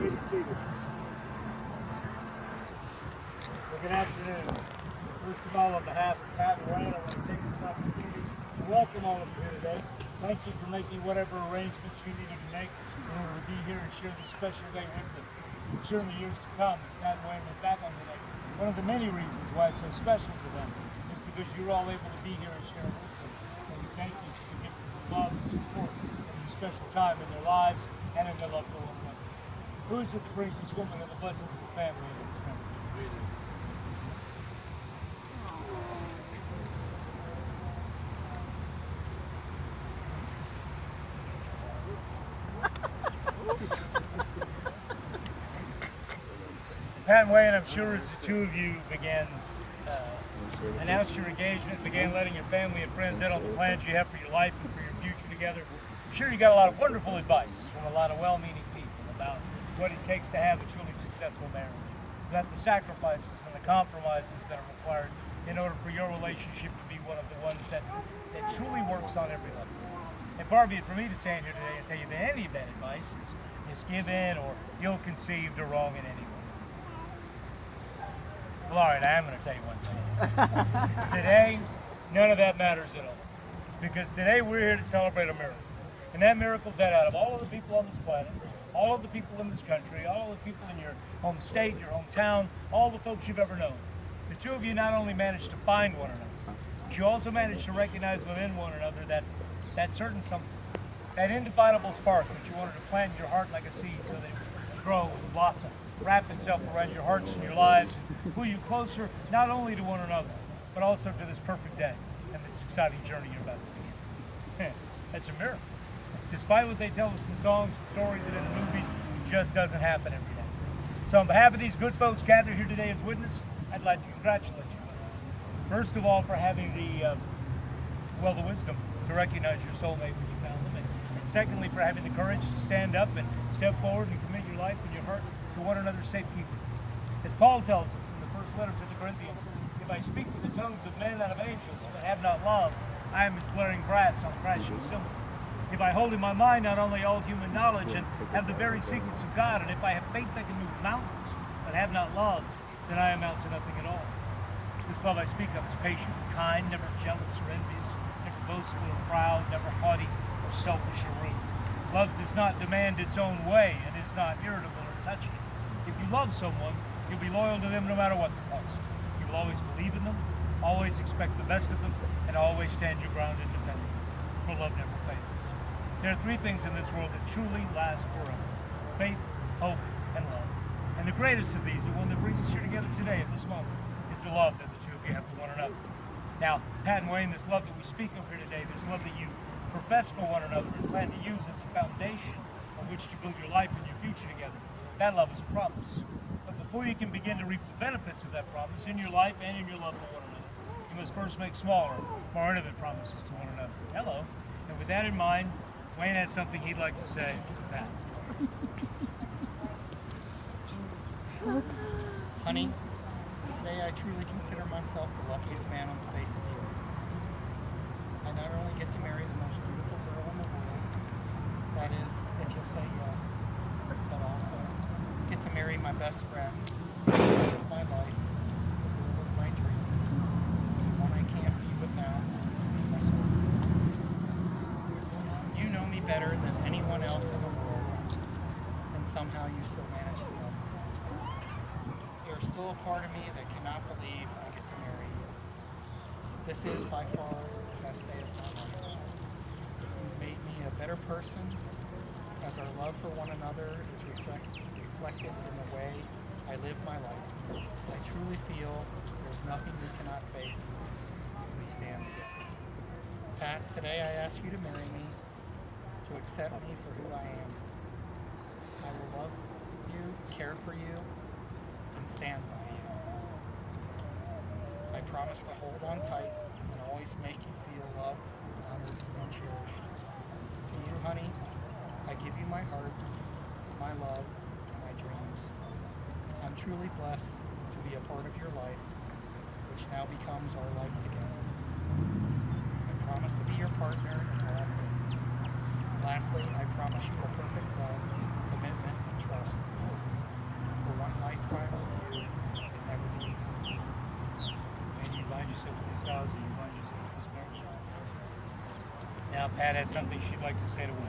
be seated. Well, good afternoon. First of all, on behalf of Pat and Ryan, I want to take this opportunity to welcome all of you here today. Thank you for making whatever arrangements you needed to make in order to be here and share this special day with them. I'm sure in the years to come, as Pat and Ryan look back on today, one of the many reasons why it's so special to them is because you're all able to be here and share with them. And we thank you for the gift of love and support at this special time in their lives and in their love for one another. Who is it that brings this woman and the blessings of the family into this family? Pat and Wayne, I'm sure as the two of you began announced your engagement, began letting your family and friends in on the plans you have for your life and for your future together, I'm sure you got a lot of wonderful advice from a lot of well-meaning people about what it takes to have a truly successful marriage, about the sacrifices and the compromises that are required in order for your relationship to be one of the ones that truly works on every level. And far be it for me to stand here today and tell you that any of that advice is given or ill-conceived or wrong in any way. Well, all right, I am going to tell you one thing. Today, none of that matters at all. Because today we're here to celebrate a miracle. And that miracle is that out of all of the people on this planet, all of the people in this country, all of the people in your home state, your hometown, all the folks you've ever known, the two of you not only managed to find one another, but you also managed to recognize within one another that certain something, that indefinable spark that you wanted to plant in your heart like a seed so that it would grow and blossom, wrap itself around your hearts and your lives, and pull you closer not only to one another, but also to this perfect day and this exciting journey you're about to begin. That's a miracle. Despite what they tell us in songs, stories, and in the movies, it just doesn't happen every day. So on behalf of these good folks gathered here today as witness, I'd like to congratulate you. First of all, for having the wisdom to recognize your soulmate when you found them, and secondly, for having the courage to stand up and step forward and commit your life and your heart to one another's safekeeping. As Paul tells us in the first letter to the Corinthians, if I speak with the tongues of men and of angels, but have not love, I am as blaring brass on a crashing cymbal. If I hold in my mind not only all human knowledge and have the very secrets of God, and if I have faith that can move mountains, but have not love, then I amount to nothing at all. This love I speak of is patient and kind, never jealous or envious, never boastful or proud, never haughty or selfish or rude. Love does not demand its own way and is not irritable or touchy. If you love someone, you'll be loyal to them no matter what the cost. You will always believe in them, always expect the best of them, and always stand your ground independently. For love never fails. There are three things in this world that truly last forever: faith, hope, and love. And the greatest of these, the one that brings us here together today at this moment, is the love that the two of you have for one another. Now, Pat and Wayne, this love that we speak of here today, this love that you profess for one another and plan to use as a foundation on which to build your life and your future together, that love is a promise. But before you can begin to reap the benefits of that promise in your life and in your love for one another, you must first make smaller, more intimate promises to one another. Hello. And with that in mind, Wayne has something he'd like to say to Pat. Honey, today I truly consider myself the luckiest man on the face of the earth. I not only get to marry the most beautiful girl in the world, that is, if you'll say yes, but also get to marry my best friend, the love of my life, the girl of my dreams, the one I can't be without, my soul. You know me better than anyone else in the world, and somehow you still manage to love me. There's still a part of me that cannot believe I get to marry you. This is by far the best day of my life. You've made me a better person, as our love for one another is reflected in the way I live my life. I truly feel there's nothing we cannot face when we stand together. Pat, today I ask you to marry me, to accept me for who I am. I will love you, care for you, and stand by you. I promise to hold on tight and always make you feel loved, honored, and cherished. To you, honey, I give you my heart, my love, and my dreams. I'm truly blessed to be a part of your life, which now becomes our life together. I promise to be your partner in all things. Lastly, I promise you a perfect love, commitment, and trust. Pat has something she'd like to say to Wayne.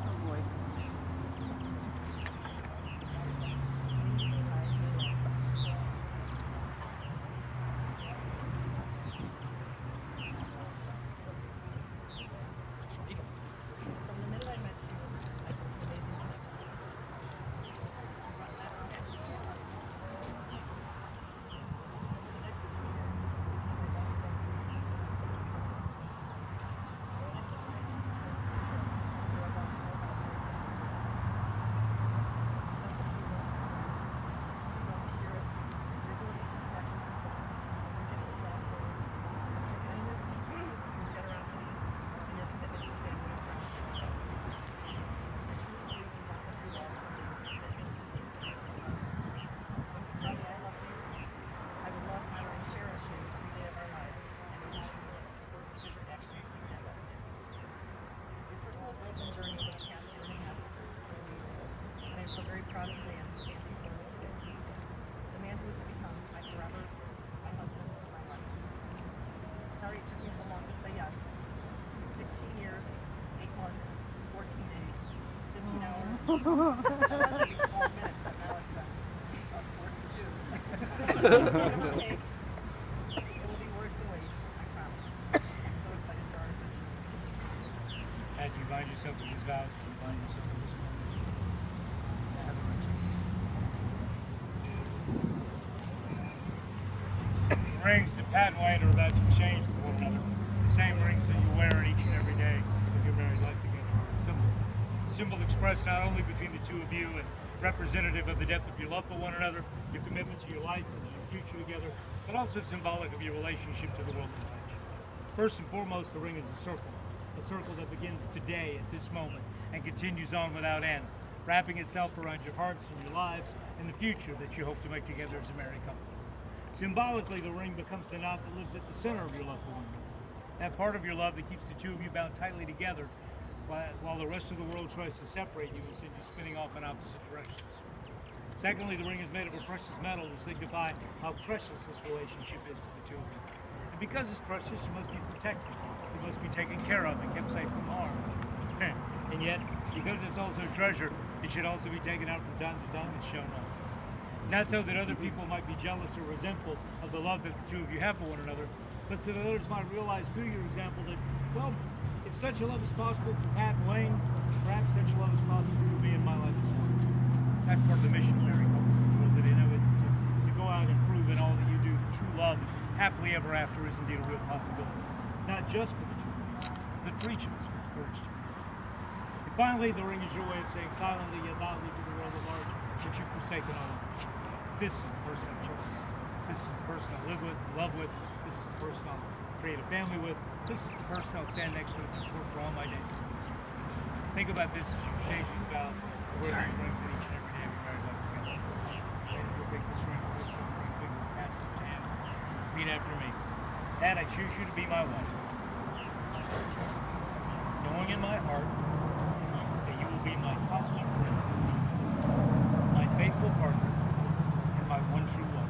Oh boy. From the minute I met you, I felt an amazing connection. For the next 2 years, my best friend journey over the past year and a half has been super amazing. And I'm so very proud of the man who stands before me today. The man who is to become my forever, my husband, my life. Sorry it took me so long to say yes. 16 years, 8 months, 14 days, 15 hours. It was going to be 12 minutes, but now it's 42. It will take. It will be worth the wait, I promise. I'm so excited for our adventure. Pat, do you bind yourself to these vows? Do you bind yourself to this one? The rings that Pat and Wayne are about to exchange with one another, the same rings that you wear each and every day of your married life together. A symbol expressed not only between the two of you and representative of the depth of your love for one another, your commitment to your life and your future together, but also symbolic of your relationship to the world at large. First and foremost, the ring is a circle that begins today at this moment and continues on without end, wrapping itself around your hearts and your lives and the future that you hope to make together as a married couple. Symbolically, the ring becomes the knot that lives at the center of your love for one another, that part of your love that keeps the two of you bound tightly together while the rest of the world tries to separate you and send you spinning off in opposite directions. Secondly, the ring is made of a precious metal to signify how precious this relationship is to the two of you. And because it's precious, it must be protected. It must be taken care of and kept safe from harm. And yet, because it's also a treasure, it should also be taken out from time to time and shown off. Not so that other people might be jealous or resentful of the love that the two of you have for one another, but so that others might realize through your example that, well, if such a love is possible for Pat and Wayne, perhaps such a love is possible for me in my life as well. That's part of the mission of married couples in the world today, to go out and prove in all that you do that true love happily ever after is indeed a real possibility. Not just for the two of you, but for each of us with courage to. And finally, the ring is your way of saying silently yet loudly to the world at large that you've forsaken all others. This is the person I've chosen. This is the person I live with, love with. This is the person I'll create a family with. This is the person I'll stand next to and support for all my days of ministry. Think about this as you exchange these vows. Wear this ring for each and every day of your married life together. And you'll take this ring for this one, ring finger, pass it to hand. Repeat after me. Dad, I choose you to be my wife. Knowing in my heart that you will be my constant friend, my faithful partner, and my one true love.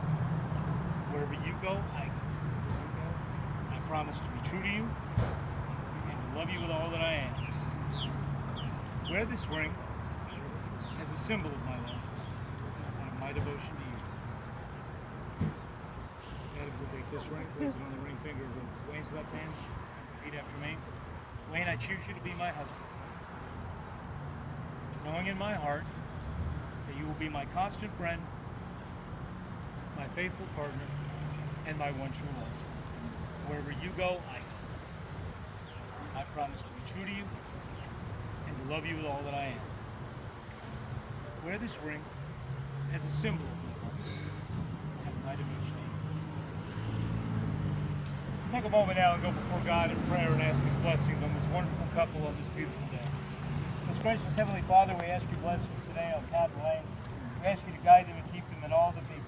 Wherever you go, I go. I promise to be true to you and to love you with all that I am. Wear this ring as a symbol of my love and of my devotion to you. Dad, will take this ring, place it on the ring finger of Wayne's left hand. Repeat after me. Wayne, I choose you to be my husband. Knowing in my heart that you will be my constant friend, my faithful partner, and my one true love. Wherever you go, I go. I promise to be true to you and to love you with all that I am. Wear this ring as a symbol of my love and my devotion to you. Take a moment now and go before God in prayer and ask His blessings on this wonderful couple on this beautiful day. Most gracious Heavenly Father, we ask your blessings today on Pat and Wayne. We ask you to guide them and keep them in all that they do.